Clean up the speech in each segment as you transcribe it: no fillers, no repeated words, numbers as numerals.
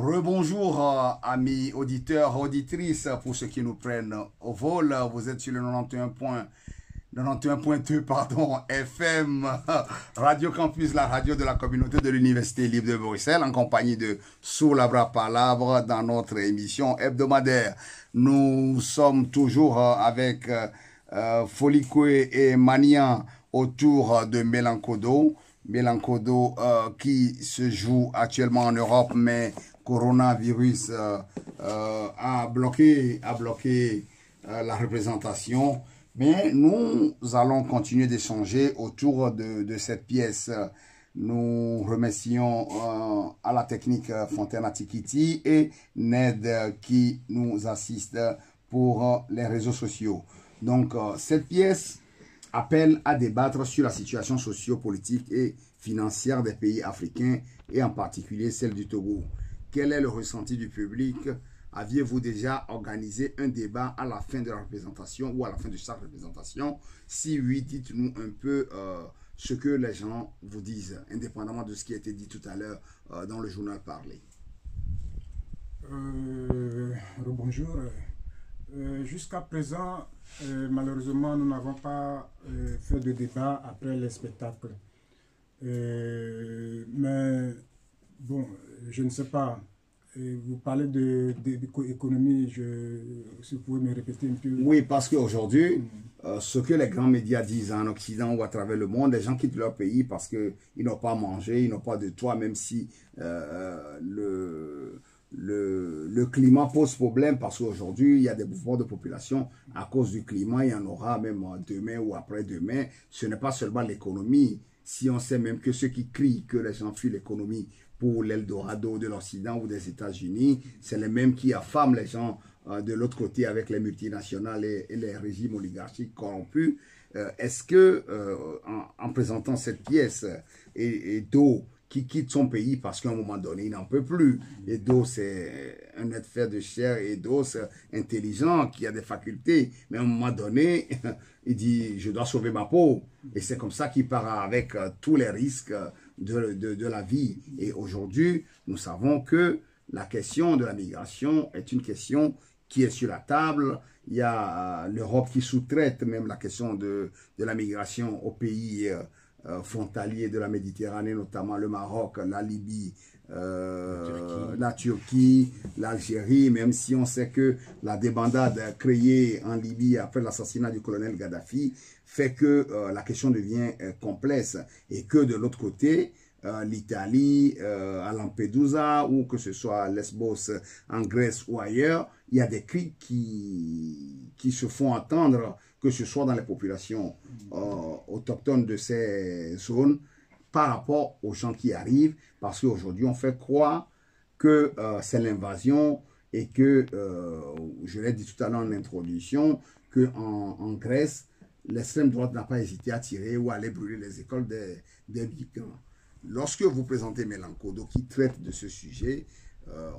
Rebonjour amis auditeurs, auditrices, pour ceux qui nous prennent au vol. Vous êtes sur le 91.2 pardon, FM, Radio Campus, la radio de la communauté de l'Université libre de Bruxelles, en compagnie de Sous la bras palabre dans notre émission hebdomadaire. Nous sommes toujours avec Folikwe et Manian autour de Melancodo. Melancodo qui se joue actuellement en Europe, mais coronavirus a bloqué la représentation. Mais nous allons continuer d'échanger autour de cette pièce. Nous remercions à la technique Fontaine Atikiti et Ned qui nous assiste pour les réseaux sociaux. Donc cette pièce appelle à débattre sur la situation socio-politique et financière des pays africains et en particulier celle du Togo. Quel est le ressenti du public? Aviez-vous déjà organisé un débat à la fin de la représentation ou à la fin de chaque représentation? Si oui, dites-nous un peu ce que les gens vous disent, indépendamment de ce qui a été dit tout à l'heure dans le journal parlé. Bonjour. Jusqu'à présent, malheureusement, nous n'avons pas fait de débat après les spectacles. Mais bon, je ne sais pas. Vous parlez d'économie, si vous pouvez me répéter un peu. Oui, parce qu'aujourd'hui, ce que les grands médias disent en Occident ou à travers le monde, les gens quittent leur pays parce qu'ils n'ont pas mangé, ils n'ont pas de toit, même si le climat pose problème, parce qu'aujourd'hui, il y a des mouvements de population à cause du climat, il y en aura même demain ou après-demain. Ce n'est pas seulement l'économie. Si on sait même que ceux qui crient que les gens fuient l'économie pour l'Eldorado de l'Occident ou des États-Unis, c'est les mêmes qui affament les gens de l'autre côté avec les multinationales et les régimes oligarchiques corrompus. Est-ce que, en présentant cette pièce, Edo, qui quitte son pays parce qu'à un moment donné, il n'en peut plus. Edo, c'est un être fait de chair. Edo, c'est intelligent, qui a des facultés. Mais à un moment donné, il dit, je dois sauver ma peau. Et c'est comme ça qu'il part avec tous les risques de la vie. Et aujourd'hui, nous savons que la question de la migration est une question qui est sur la table. Il y a l'Europe qui sous-traite même la question de la migration aux pays frontaliers de la Méditerranée, notamment le Maroc, la Libye, la Turquie, l'Algérie, même si on sait que la débandade créée en Libye après l'assassinat du colonel Gaddafi fait que la question devient complexe et que de l'autre côté, l'Italie, à Lampedusa, ou que ce soit à Lesbos en Grèce ou ailleurs, il y a des cris qui se font entendre, que ce soit dans les populations autochtones de ces zones, par rapport aux gens qui arrivent, parce qu'aujourd'hui on fait croire que c'est l'invasion et que, je l'ai dit tout à l'heure en introduction, qu'en Grèce, l'extrême droite n'a pas hésité à tirer ou à aller brûler les écoles des migrants. Lorsque vous présentez Melancodo qui traite de ce sujet,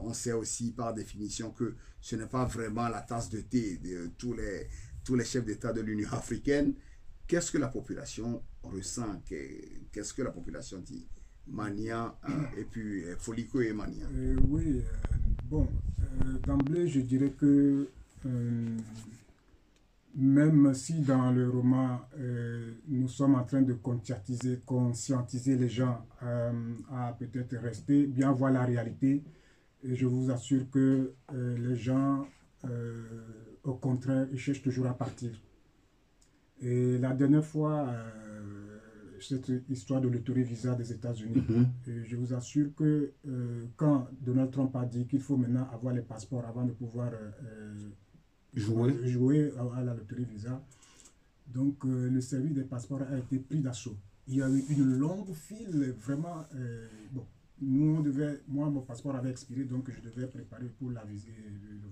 on sait aussi par définition que ce n'est pas vraiment la tasse de thé de tous les chefs d'État de l'Union africaine. Qu'est-ce que la population ressent? Qu'est-ce que la population dit? Manian et puis Folikwe et Manian. Oui, bon, d'emblée, je dirais que même si dans le roman, nous sommes en train de conscientiser les gens à peut-être rester, bien voir la réalité, et je vous assure que les gens, au contraire, ils cherchent toujours à partir. Et la dernière fois, cette histoire de l'autorivisa des États-Unis, je vous assure que quand Donald Trump a dit qu'il faut maintenant avoir les passeports avant de pouvoir jouer à la loterie Visa. Donc, le service des passeports a été pris d'assaut. Il y a eu une longue file, vraiment. Bon, nous, moi, mon passeport avait expiré, donc je devais préparer pour le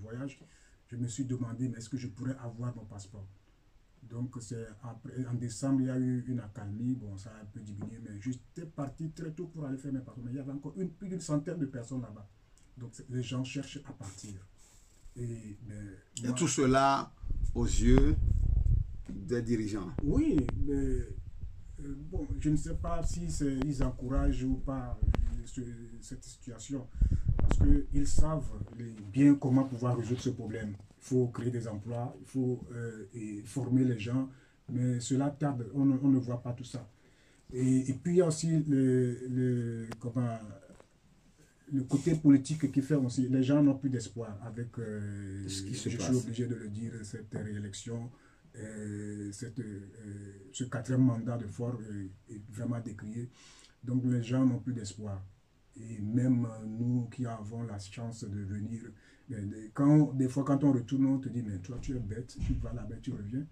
voyage. Je me suis demandé, mais est-ce que je pourrais avoir mon passeport? Donc, en décembre, il y a eu une accalmie. Bon, ça a un peu diminué, mais j'étais parti très tôt pour aller faire mes passeports. Mais il y avait encore plus d'une centaine de personnes là-bas. Donc, les gens cherchent à partir. Et tout cela aux yeux des dirigeants. Oui, mais bon, je ne sais pas si ils encouragent ou pas. cette situation. Parce qu'ils savent bien comment pouvoir résoudre ce problème. Il faut créer des emplois, il faut former les gens, mais cela tarde, on ne voit pas tout ça. Et puis il y a aussi le côté politique qui fait aussi, les gens n'ont plus d'espoir avec, je suis obligé de le dire, cette réélection, ce quatrième mandat de Faure est vraiment décrié. Donc les gens n'ont plus d'espoir. Et même nous qui avons la chance de venir, des fois quand on retourne, on te dit, mais toi tu es bête, tu vas là-bas, tu reviens.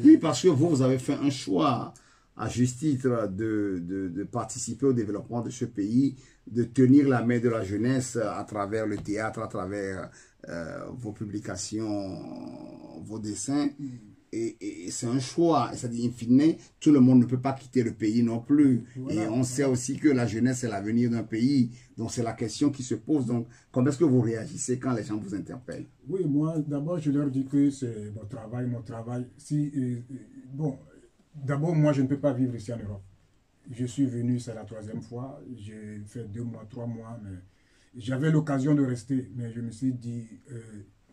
Oui, parce que vous avez fait un choix à juste titre de participer au développement de ce pays, de tenir la main de la jeunesse à travers le théâtre, à travers vos publications, vos dessins. Et c'est un choix. C'est-à-dire, in fine, tout le monde ne peut pas quitter le pays non plus. Voilà, et on sait aussi que la jeunesse est l'avenir d'un pays. Donc, c'est la question qui se pose. Donc, comment est-ce que vous réagissez quand les gens vous interpellent? Oui, moi, d'abord, je leur dis que c'est mon travail, mon travail. Bon, d'abord, moi, je ne peux pas vivre ici en Europe. Je suis venu, c'est la 3e fois. J'ai fait 2 mois, 3 mois, mais j'avais l'occasion de rester. Mais je me suis dit,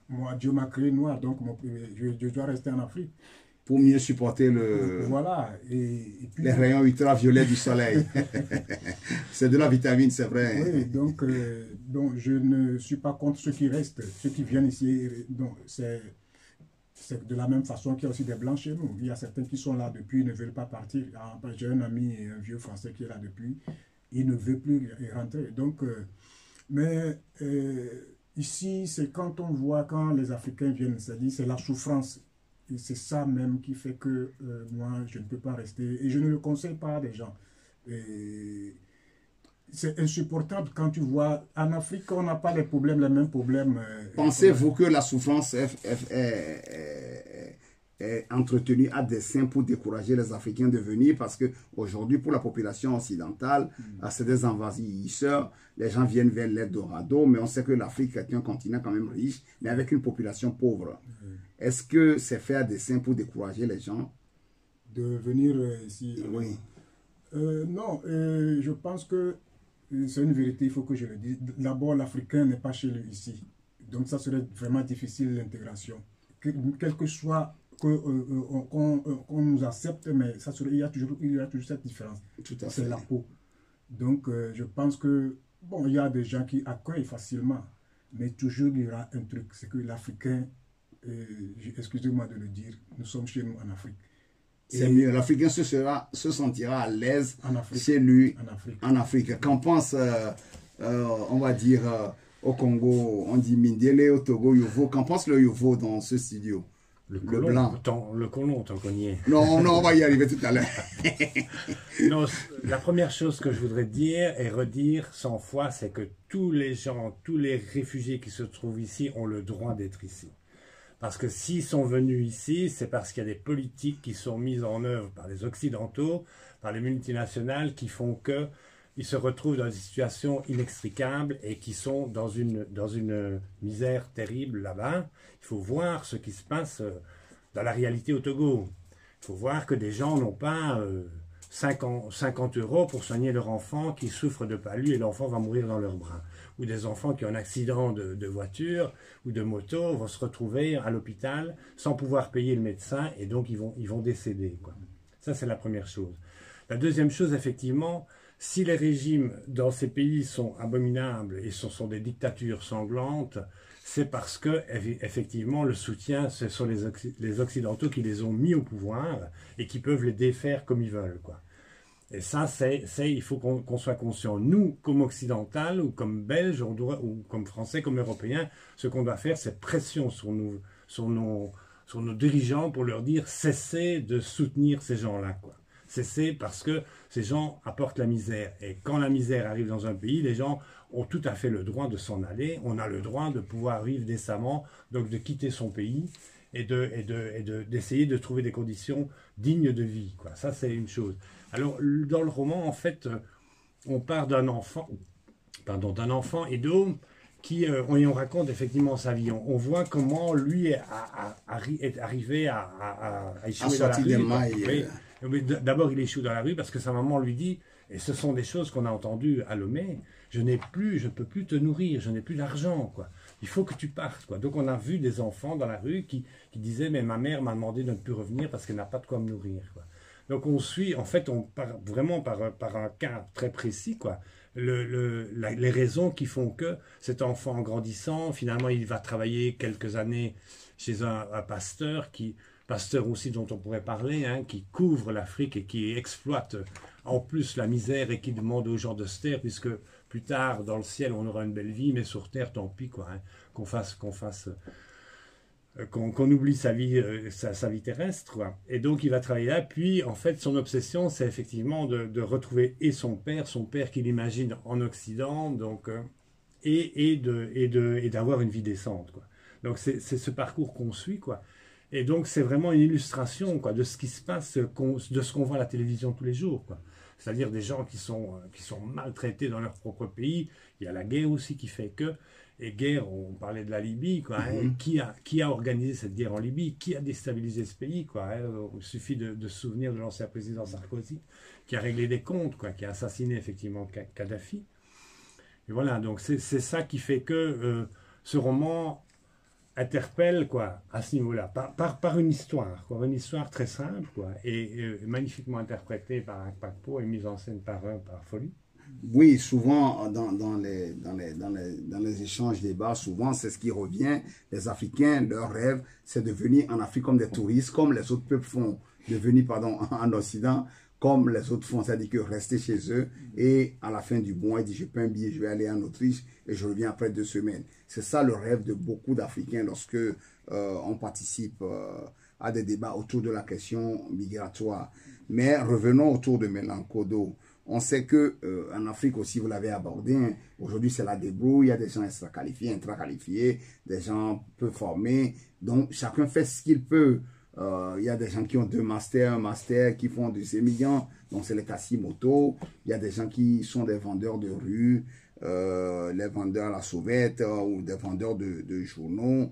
moi, Dieu m'a créé noir, donc je dois rester en Afrique. Pour mieux supporter voilà. Et puis, les rayons ultraviolets du soleil. C'est de la vitamine, c'est vrai. Oui, donc je ne suis pas contre ceux qui restent, ceux qui viennent ici. C'est de la même façon qu'il y a aussi des blancs chez nous. Il y a certains qui sont là depuis, ils ne veulent pas partir. J'ai un ami, un vieux français qui est là depuis, il ne veut plus rentrer. Donc, ici, c'est quand on voit, quand les Africains viennent, c'est la souffrance. Et c'est ça même qui fait que moi, je ne peux pas rester. Et je ne le conseille pas à des gens. C'est insupportable quand tu vois, en Afrique, on n'a pas les mêmes problèmes. Pensez-vous que la souffrance est entretenue à dessein pour décourager les Africains de venir? Parce qu'aujourd'hui, pour la population occidentale, c'est des envahisseurs. Les gens viennent vers l'Eldorado, mais on sait que l'Afrique est un continent quand même riche, mais avec une population pauvre. Est-ce que c'est fait à dessein pour décourager les gens de venir ici? Oui. Non, je pense que c'est une vérité, il faut que je le dise. D'abord, l'Africain n'est pas chez lui ici. Donc ça serait vraiment difficile l'intégration. Quel que soit qu'on nous accepte, mais il y a toujours cette différence. C'est la peau. Donc je pense que, bon, il y a des gens qui accueillent facilement, mais toujours il y aura un truc, c'est que l'Africain, excusez-moi de le dire, nous sommes chez nous en Afrique. C'est mieux, l'Africain se sentira à l'aise chez lui en Afrique. Qu'en pense, on va dire, au Congo, on dit Mindele, au Togo, Yovo. Qu'en pense le Yovo dans ce studio? Le blanc. Le colon, tant qu'on y est. Non, on va y arriver tout à l'heure. Non, la première chose que je voudrais dire et redire 100 fois, c'est que tous les gens, tous les réfugiés qui se trouvent ici ont le droit d'être ici. Parce que s'ils sont venus ici, c'est parce qu'il y a des politiques qui sont mises en œuvre par les Occidentaux, par les multinationales, qui font qu'ils se retrouvent dans des situations inextricables et qui sont dans une misère terrible là-bas. Il faut voir ce qui se passe dans la réalité au Togo. Il faut voir que des gens n'ont pas 50 € pour soigner leur enfant qui souffre de palu et l'enfant va mourir dans leurs bras. Ou des enfants qui ont un accident de voiture ou de moto vont se retrouver à l'hôpital sans pouvoir payer le médecin et donc ils vont décéder, quoi. Ça, c'est la première chose. La deuxième chose, effectivement, si les régimes dans ces pays sont abominables et sont des dictatures sanglantes, c'est parce que, effectivement, le soutien, ce sont les Occidentaux qui les ont mis au pouvoir et qui peuvent les défaire comme ils veulent, quoi. Et ça, il faut qu'on soit conscient. Nous, comme Occidental, ou comme Belges, ou comme Français, comme Européens, ce qu'on doit faire, c'est pression sur nos dirigeants pour leur dire cessez de soutenir ces gens-là, quoi. Cessez parce que ces gens apportent la misère. Et quand la misère arrive dans un pays, les gens ont tout à fait le droit de s'en aller. On a le droit de pouvoir vivre décemment, donc de quitter son pays et d'essayer de trouver des conditions dignes de vie, quoi. Ça, c'est une chose. Alors, dans le roman, en fait, on part d'un enfant et d'homme qui, on raconte effectivement sa vie. On voit comment lui est arrivé à échouer dans la rue. Oui. D'abord, il échoue dans la rue parce que sa maman lui dit Et ce sont des choses qu'on a entendues à Lomé. Je ne peux plus te nourrir, je n'ai plus d'argent, quoi. Il faut que tu partes, quoi. Donc on a vu des enfants dans la rue qui disaient, mais ma mère m'a demandé de ne plus revenir parce qu'elle n'a pas de quoi me nourrir, quoi. Donc on suit, en fait, on part vraiment par un cas très précis, quoi. Les raisons qui font que cet enfant en grandissant, finalement, il va travailler quelques années chez un pasteur aussi dont on pourrait parler, hein, qui couvre l'Afrique et qui exploite en plus la misère et qui demande aux gens de se taire, puisque plus tard, dans le ciel, on aura une belle vie, mais sur terre, tant pis, quoi, hein, qu'on oublie sa vie, sa vie terrestre, quoi. Et donc il va travailler là, puis en fait son obsession c'est effectivement de retrouver et son père qu'il imagine en Occident, donc, et d'avoir une vie décente, quoi. Donc c'est ce parcours qu'on suit, quoi. Et donc c'est vraiment une illustration, quoi, de ce qui se passe, de ce qu'on voit à la télévision tous les jours, quoi. C'est-à-dire des gens qui sont maltraités dans leur propre pays. Il y a la guerre aussi qui fait que, et guerre, on parlait de la Libye, quoi, hein, qui a organisé cette guerre en Libye, qui a déstabilisé ce pays, quoi, hein. Il suffit de se souvenir de l'ancien président Sarkozy, qui a réglé des comptes, quoi, qui a assassiné effectivement Kadhafi. Et voilà, donc c'est ça qui fait que ce roman interpelle, quoi, à ce niveau-là, par une histoire, quoi, une histoire très simple, quoi, et magnifiquement interprétée par Akpakpo et mise en scène par Folly. Oui, souvent dans les échanges, débats, souvent c'est ce qui revient. Les Africains, leur rêve, c'est de venir en Afrique comme des touristes, comme les autres peuples font, de venir, pardon, en Occident, comme les autres font, c'est-à-dire que rester chez eux et à la fin du mois, ils disent je paie un billet, je vais aller en Autriche et je reviens après 2 semaines. C'est ça le rêve de beaucoup d'Africains lorsque on participe à des débats autour de la question migratoire. Mais revenons autour de Melankodo. On sait que en Afrique aussi, vous l'avez abordé, hein, aujourd'hui c'est la débrouille, il y a des gens extra-qualifiés, intra-qualifiés, des gens peu formés, donc chacun fait ce qu'il peut. Il y a des gens qui ont 2 masters, un master, qui font du sémillant, donc c'est les Kasimoto. Il y a des gens qui sont des vendeurs de rue, les vendeurs à la sauvette ou des vendeurs de journaux.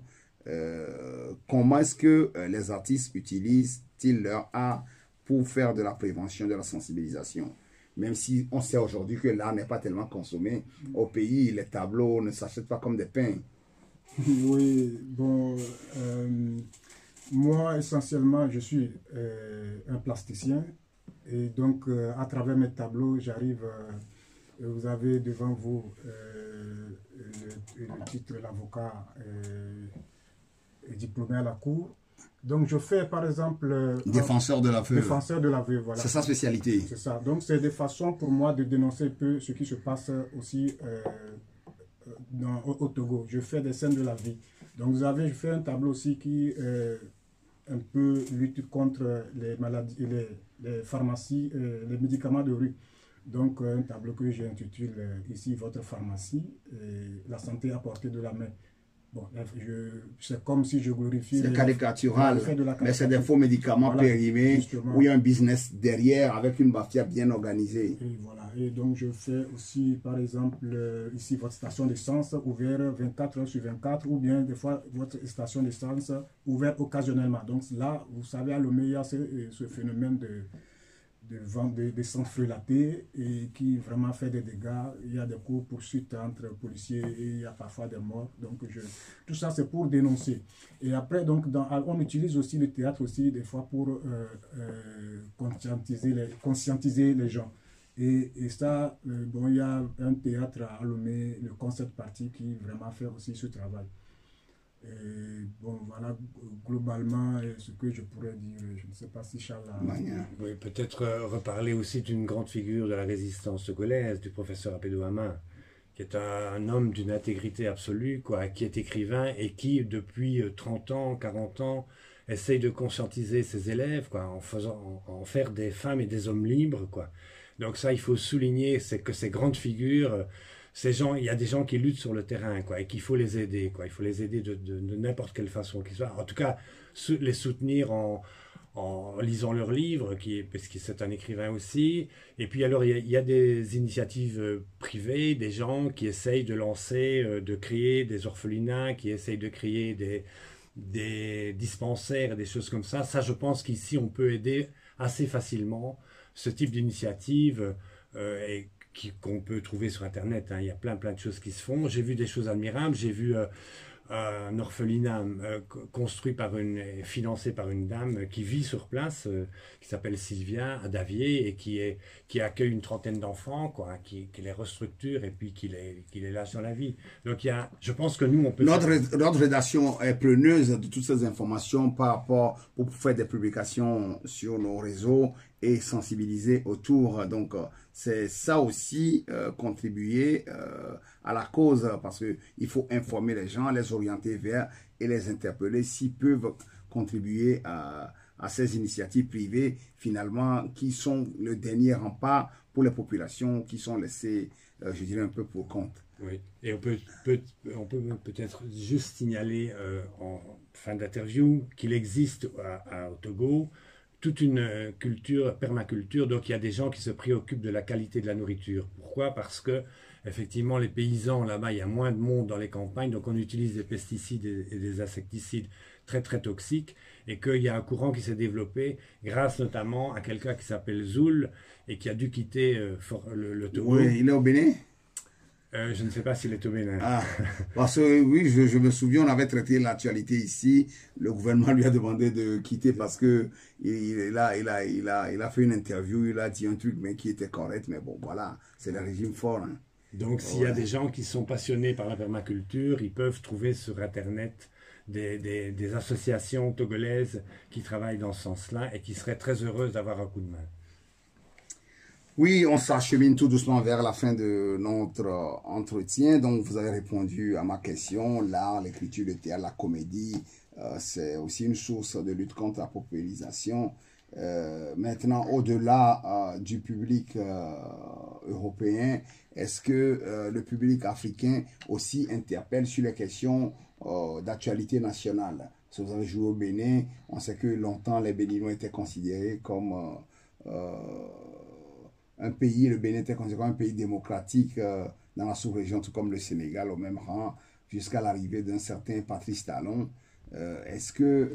Comment est-ce que les artistes utilisent-ils leur art pour faire de la prévention, de la sensibilisation? Même si on sait aujourd'hui que l'art n'est pas tellement consommé au pays, les tableaux ne s'achètent pas comme des pains. Oui, bon, moi essentiellement je suis un plasticien et donc à travers mes tableaux j'arrive, vous avez devant vous le titre l'avocat diplômé à la cour. Donc je fais par exemple... Défenseur de la veuve. Défenseur de la veuve, voilà. C'est sa spécialité. C'est ça. Donc c'est des façons pour moi de dénoncer un peu ce qui se passe aussi au Togo. Je fais des scènes de la vie. Donc vous avez, je fais un tableau aussi qui un peu lutte contre les maladies, les pharmacies, les médicaments de rue. Donc un tableau que j'intitule ici Votre pharmacie, la santé à portée de la main. Bon, c'est comme si je glorifiais... C'est caricatural, mais c'est des faux médicaments, voilà, périmés, justement, où il y a un business derrière avec une mafia bien organisée. Et voilà, et donc je fais aussi, par exemple, ici votre station d'essence ouverte 24 heures sur 24, ou bien des fois votre station d'essence ouverte occasionnellement. Donc là, vous savez, à Lomé, il y a ce phénomène de vente d'essence frelatée et qui vraiment fait des dégâts. Il y a des poursuites entre policiers et il y a parfois des morts. Donc tout ça c'est pour dénoncer. Et après donc on utilise aussi le théâtre aussi des fois pour conscientiser les gens. Et ça, bon, il y a un théâtre à Lomé, le Concert Party, qui vraiment fait aussi ce travail. Et bon, voilà globalement ce que je pourrais dire. Je ne sais pas si Charles a... Oui, peut-être reparler aussi d'une grande figure de la résistance togolaise, du professeur Apédo Ama, qui est un homme d'une intégrité absolue, quoi, qui est écrivain et qui, depuis 30 ans, 40 ans, essaye de conscientiser ses élèves, quoi, en faire des femmes et des hommes libres, quoi. Donc ça, il faut souligner, c'est que ces grandes figures... Ces gens, il y a des gens qui luttent sur le terrain, quoi, et qu'il faut les aider, quoi. Il faut les aider de n'importe quelle façon qu'ils soient. En tout cas, les soutenir en lisant leurs livres, parce que c'est un écrivain aussi. Et puis alors, il y a des initiatives privées, des gens qui essayent de lancer, de créer des orphelinats, qui essayent de créer des dispensaires, des choses comme ça. Ça, je pense qu'ici, on peut aider assez facilement ce type d'initiative. et qu'on peut trouver sur Internet. Hein. Il y a plein de choses qui se font. J'ai vu des choses admirables. J'ai vu un orphelinat construit financé par une dame qui vit sur place, qui s'appelle Sylvia, à Davier, et qui accueille une trentaine d'enfants, quoi, qui les restructure et puis qui les lâche dans la vie. Donc je pense que nous, on peut... Notre rédaction est preneuse de toutes ces informations par rapport pour faire des publications sur nos réseaux et sensibiliser autour. Donc, c'est ça aussi, contribuer à la cause, parce qu'il faut informer les gens, les orienter vers et les interpeller s'ils peuvent contribuer à ces initiatives privées, finalement, qui sont le dernier rempart pour les populations qui sont laissées, je dirais, un peu pour compte. Oui, et on peut peut-être juste signaler en fin d'interview qu'il existe au Togo toute une permaculture, donc il y a des gens qui se préoccupent de la qualité de la nourriture. Pourquoi? Parce que effectivement les paysans là-bas, il y a moins de monde dans les campagnes, donc on utilise des pesticides et des insecticides très toxiques, et qu'il y a un courant qui s'est développé grâce notamment à quelqu'un qui s'appelle Zoul et qui a dû quitter le Togo. Oui, il est au Bénin? Je ne sais pas s'il est au Bénin. Ah, parce que oui, je me souviens, on avait traité l'actualité ici. Le gouvernement lui a demandé de quitter parce que il a fait une interview, il a dit un truc mais qui était correct. Mais bon, voilà, c'est le régime fort. Hein. Donc, s'il y a des gens qui sont passionnés par la permaculture, ils peuvent trouver sur Internet des associations togolaises qui travaillent dans ce sens-là et qui seraient très heureuses d'avoir un coup de main. Oui, on s'achemine tout doucement vers la fin de notre entretien. Donc, vous avez répondu à ma question. L'art, l'écriture, le théâtre, la comédie, c'est aussi une source de lutte contre la paupérisation. Maintenant, au-delà du public européen, est-ce que le public africain aussi interpelle sur les questions d'actualité nationale? Si vous avez joué au Bénin, on sait que longtemps les Béninois étaient considérés comme... un pays, le Bénin était considéré comme un pays démocratique dans la sous-région, tout comme le Sénégal, au même rang, jusqu'à l'arrivée d'un certain Patrice Talon. Est-ce que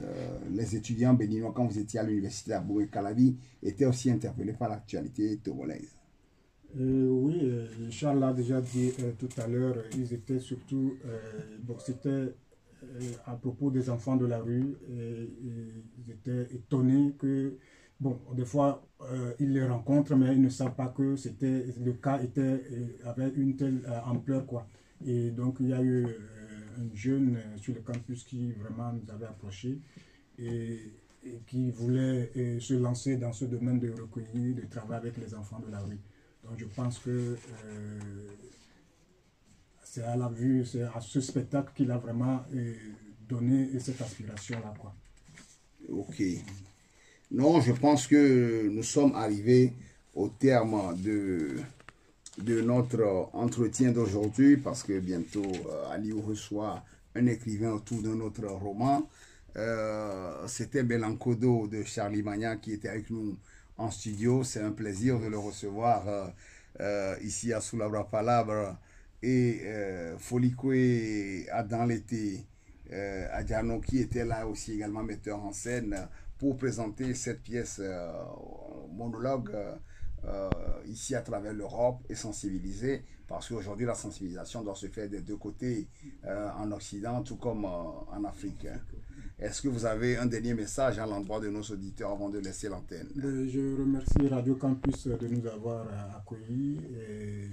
les étudiants béninois, quand vous étiez à l'université à Bourg-et-Calavi, étaient aussi interpellés par l'actualité togolaise? Oui, Charles l'a déjà dit tout à l'heure, ils étaient surtout, bon, c'était à propos des enfants de la rue, et ils étaient étonnés que... Bon, des fois, ils les rencontrent, mais ils ne savent pas que le cas avait une telle ampleur, quoi. Et donc, il y a eu un jeune sur le campus qui vraiment nous avait approché et qui voulait se lancer dans ce domaine de recueillir, de travail avec les enfants de la rue. Donc, je pense que c'est à la vue, c'est à ce spectacle qu'il a vraiment donné cette aspiration-là, quoi. Ok. Non, je pense que nous sommes arrivés au terme de notre entretien d'aujourd'hui parce que bientôt Aliou reçoit un écrivain autour d'un autre roman. C'était Belancodo de Charlie Magnan qui était avec nous en studio. C'est un plaisir de le recevoir ici à Soulabra Palabre et Folikwe dans l'été. Adjano qui était là aussi également metteur en scène pour présenter cette pièce monologue ici à travers l'Europe et sensibiliser, parce qu'aujourd'hui la sensibilisation doit se faire des deux côtés, en Occident tout comme en Afrique. Est-ce que vous avez un dernier message à l'endroit de nos auditeurs avant de laisser l'antenne? Je remercie Radio Campus de nous avoir accueillis et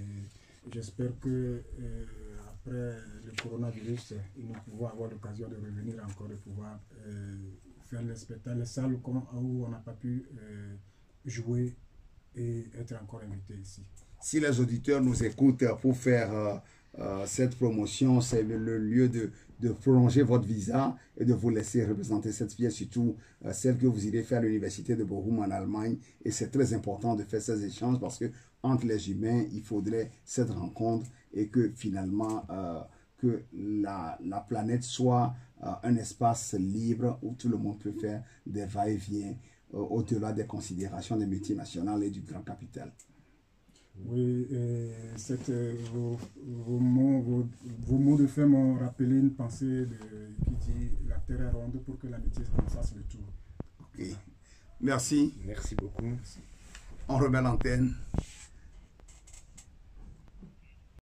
j'espère que après le coronavirus, nous pouvons avoir l'occasion de revenir encore, de pouvoir faire les spectacles, les salles où on n'a pas pu jouer et être encore invité ici. Si les auditeurs nous écoutent pour faire cette promotion, c'est le lieu de prolonger votre visa et de vous laisser représenter cette pièce, surtout celle que vous irez faire à l'université de Bochum en Allemagne. Et c'est très important de faire ces échanges parce que entre les humains, il faudrait cette rencontre et que finalement que la planète soit un espace libre où tout le monde peut faire des va-et-vient au-delà des considérations des multinationales et du grand capital. Oui, vos mots de fin m'ont rappelé une pensée qui dit « La terre est ronde pour que l'amitié fasse le tour ». Ok. Merci. Merci beaucoup. On remet l'antenne.